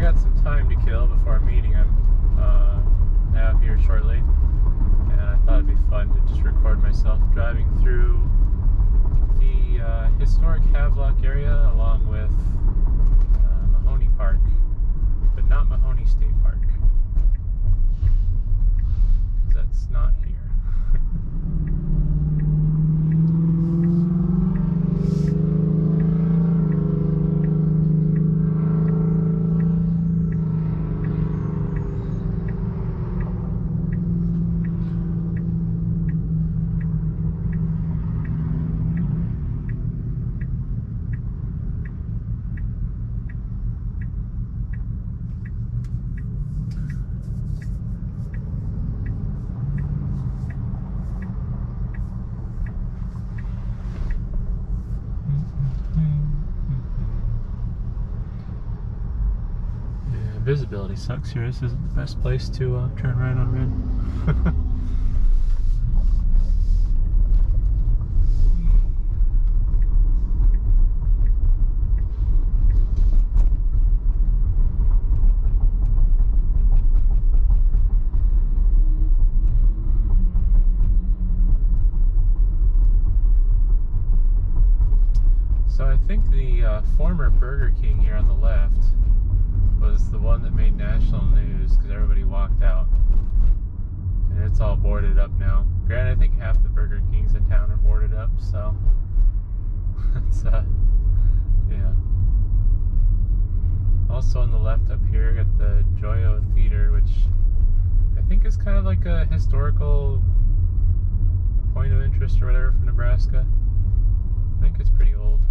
got some time to kill before a meeting I have here shortly, and I thought it'd be fun to just record myself driving through the historic Havelock area along with Mahoney Park, but not Mahoney State Park, because that's not here. Visibility sucks here. This isn't the best place to turn right on red. So I think the former Burger King here on the left was the one that made national news because everybody walked out, and it's all boarded up now. Granted, I think half the Burger Kings in town are boarded up, so it's yeah. Also on the left up here got the Joyo Theater, which I think is kind of like a historical point of interest or whatever for Nebraska. I think it's pretty old.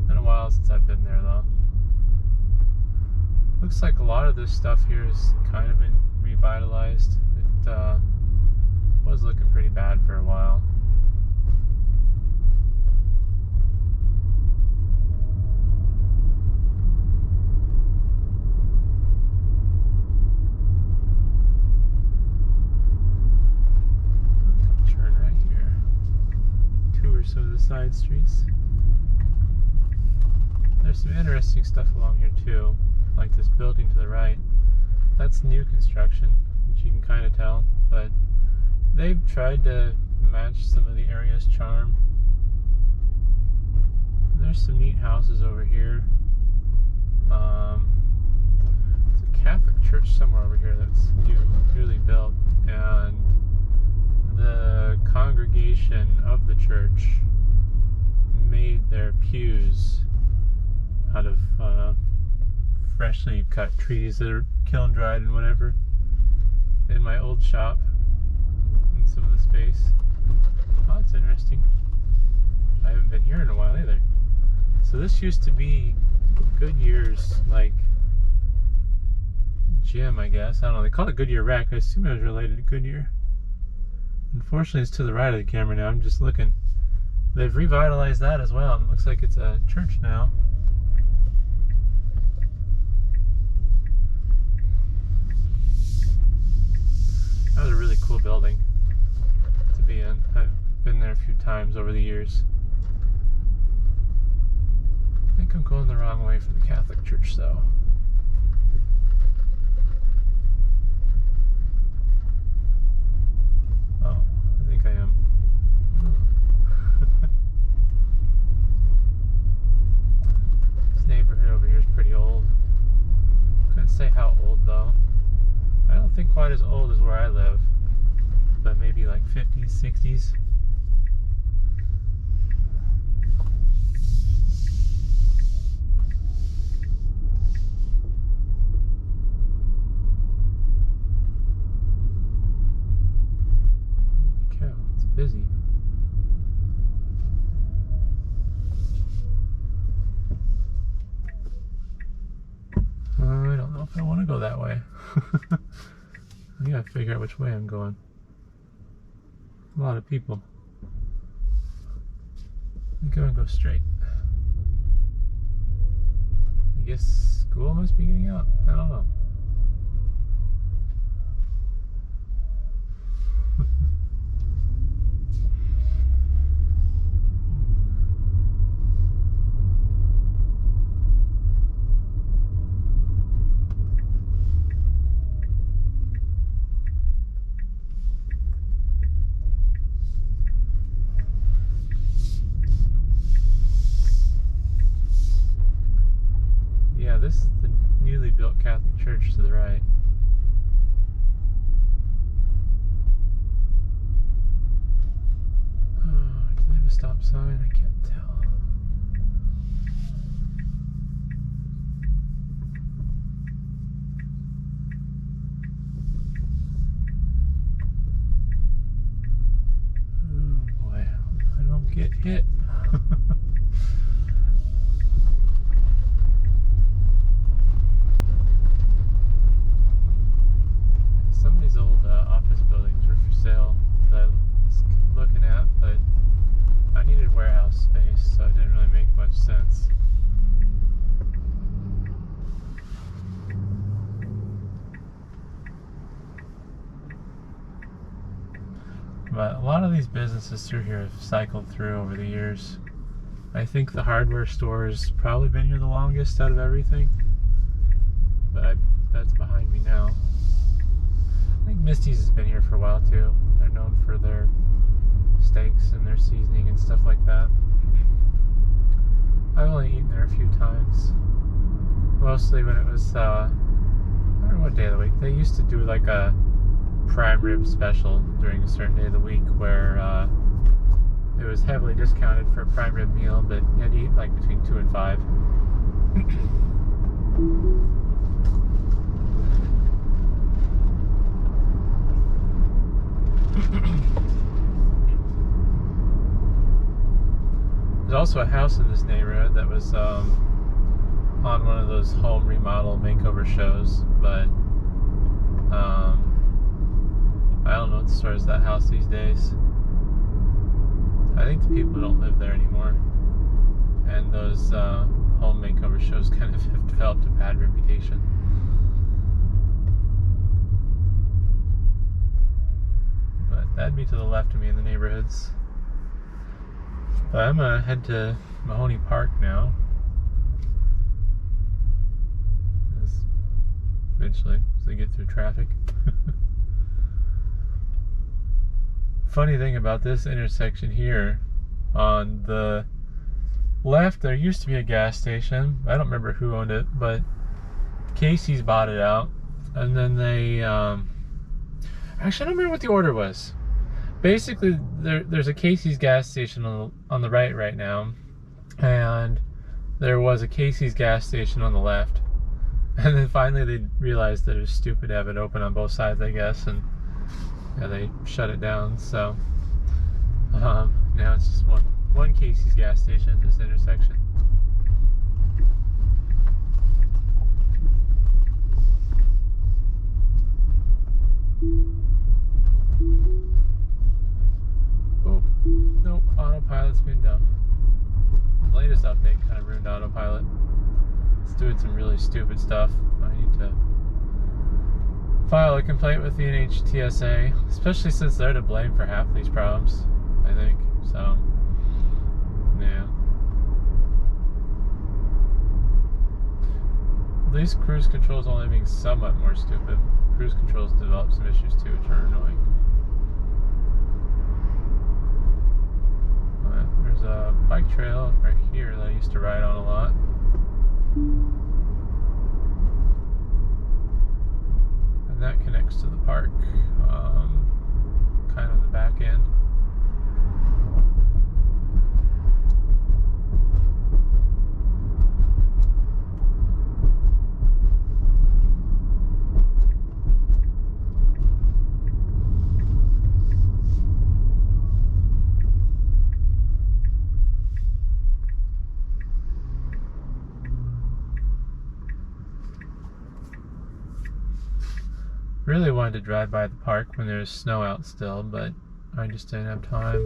Been a while since I've been there though. Looks like a lot of this stuff here has kind of been revitalized. It was looking pretty bad for a while. Turn right here. Tour some of the side streets. There's some interesting stuff along here too. Like this building to the right. That's new construction, which you can kind of tell, but they've tried to match some of the area's charm. There's some neat houses over here. There's a Catholic church somewhere over here that's newly built, and the congregation of the church made their pews out of freshly cut trees that are kiln dried and whatever in my old shop in some of the space. Oh, that's interesting. I haven't been here in a while either. So this used to be Goodyear's like gym, I guess. I don't know, they call it Goodyear Rec. I assume it was related to Goodyear. Unfortunately it's to the right of the camera now. I'm just looking. They've revitalized that as well, and it looks like it's a church now. That was a really cool building to be in. I've been there a few times over the years. I think I'm going the wrong way for the Catholic church though. Oh, I think I am. This neighborhood over here is pretty old. Couldn't say how old though. I don't think quite as old as where I live, but maybe like 50s, 60s. Holy cow, it's busy. I don't know if I want to go that way. I gotta figure out which way I'm going. A lot of people. I think I'm gonna go straight. I guess school must be getting out. I don't know. to the right. Oh, do they have a stop sign? I can't tell. Oh boy, I hope I don't get hit. Some of these old office buildings were for sale that I was looking at, but I needed warehouse space, so it didn't really make much sense. But a lot of these businesses through here have cycled through over the years. I think the hardware store has probably been here the longest out of everything, but that's behind me now. I think Misty's has been here for a while too. They're known for their steaks and their seasoning and stuff like that. I've only eaten there a few times. Mostly when it was, I don't know what day of the week. They used to do like a prime rib special during a certain day of the week where it was heavily discounted for a prime rib meal, but you had to eat like between 2 and 5. There's also a house in this neighborhood that was on one of those home remodel makeover shows, but I don't know what the story is that house these days. I think the people don't live there anymore, and those home makeover shows kind of have developed a bad reputation. But that'd be to the left of me in the neighborhoods. But I'm gonna head to Mahoney Park now. Eventually, as I get through traffic. Funny thing about this intersection here, on the left there used to be a gas station. I don't remember who owned it, but Casey's bought it out, and then they actually I don't remember what the order was. Basically there's a Casey's gas station on the right now, and there was a Casey's gas station on the left, and then finally they realized that it was stupid to have it open on both sides, I guess, and yeah, they shut it down. So now it's just one Casey's gas station at this intersection. Oh, nope, autopilot's been dumb. The latest update kind of ruined autopilot. It's doing some really stupid stuff. I need to file a complaint with the NHTSA, especially since they're to blame for half these problems, I think. So, yeah. At least cruise control is only being somewhat more stupid. Cruise control's developed some issues too, which are annoying. But there's a bike trail right here that I used to ride on a lot. And that connects to the park, kind of on the back end. Really wanted to drive by the park when there's snow out still, but I just didn't have time.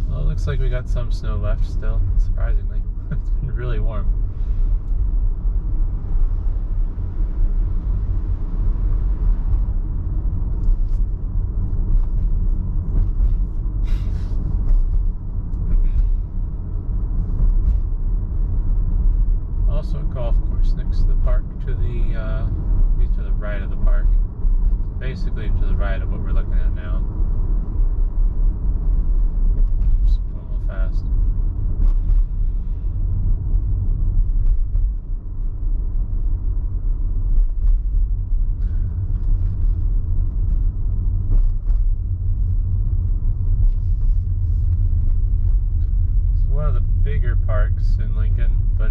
Well, it looks like we got some snow left still, surprisingly. It's been really warm. Also a golf course next to the park, to the right of the park. Basically to the right of what we're looking at now. Oops, going a little fast.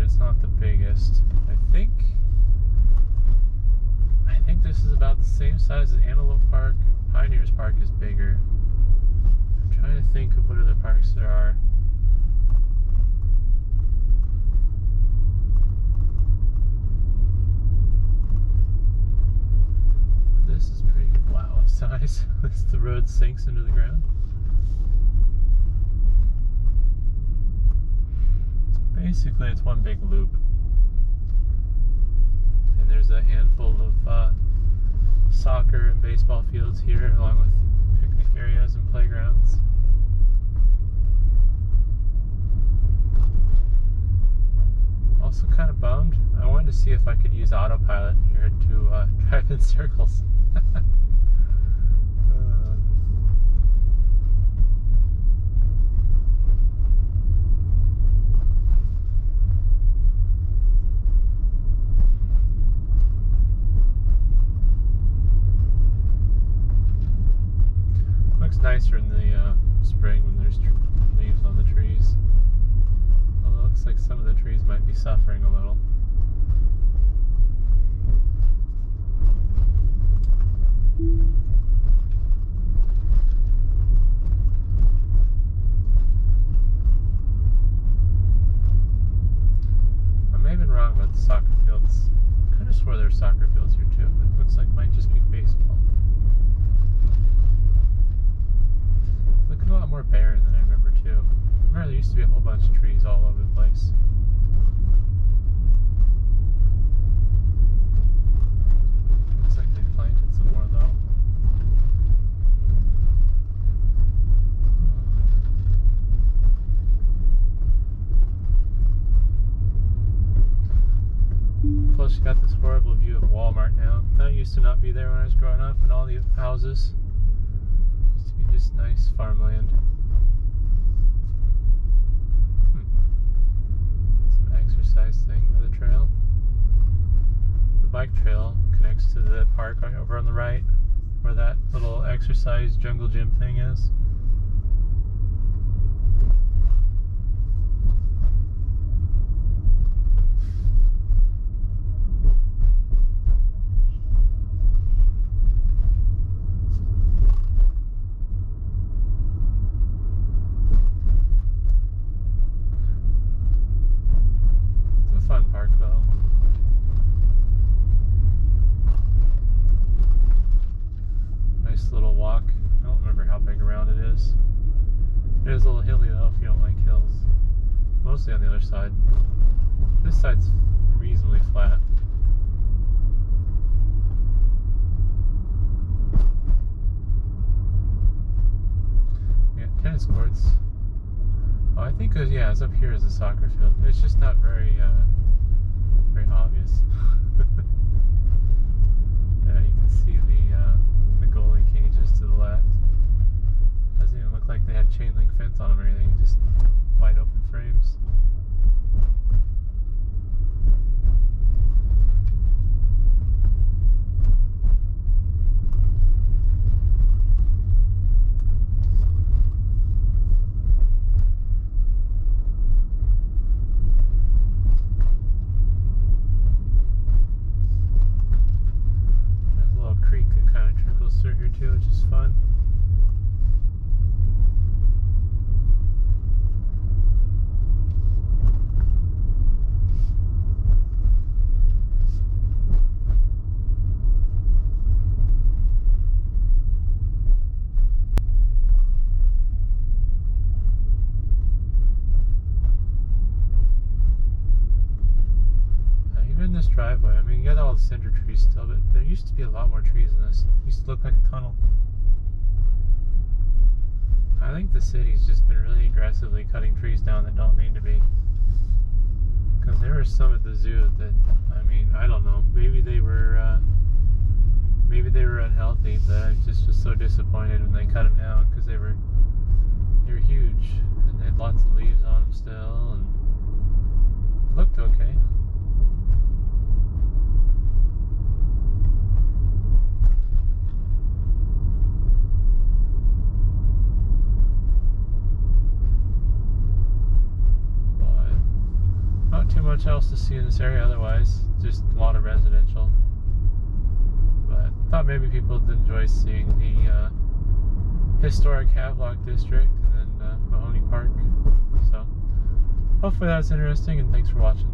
it's not the biggest. I think this is about the same size as Antelope Park. Pioneers Park is bigger. I'm trying to think of what other parks there are. This is pretty good. Wow, size. The road sinks into the ground. Basically, it's one big loop. And there's a handful of soccer and baseball fields here, along with picnic areas and playgrounds. Also kind of bummed. I wanted to see if I could use autopilot here to drive in circles. Looks nicer in the spring when there's leaves on the trees. Although it looks like some of the trees might be suffering a little. I may have been wrong about the soccer fields. I could have swore there were soccer fields here too, but it looks like it might just be baseball. Looking a lot more barren than I remember too. I remember there used to be a whole bunch of trees all over the place. Looks like they planted some more though. Plus you got this horrible view of Walmart now. That used to not be there when I was growing up, and all the houses. Used to be just nice farmland. Some exercise thing by the trail. The bike trail connects to the park right over on the right, where that little exercise jungle gym thing is. It is a little hilly though if you don't like hills. Mostly on the other side. This side's reasonably flat. Yeah, tennis courts. Oh, I think it's up here is a soccer field. It's just not very obvious. Yeah, you can see the goalie cages to the left. Doesn't even look like they have chain link fence on them or anything, just wide open frames. There's a little creek that kind of trickles through here too, which is fun. This driveway, I mean, you got all the cinder trees still, but there used to be a lot more trees in this. It used to look like a tunnel. I think the city's just been really aggressively cutting trees down that don't need to be. Because there were some at the zoo that, I mean, I don't know, maybe they were unhealthy, but I just was so disappointed when they cut them down because they were huge and they had lots of leaves on them still and looked okay. Not too much much else to see in this area otherwise, just a lot of residential. But thought maybe people would enjoy seeing the historic Havelock district and then Mahoney Park. So hopefully that's interesting, and thanks for watching.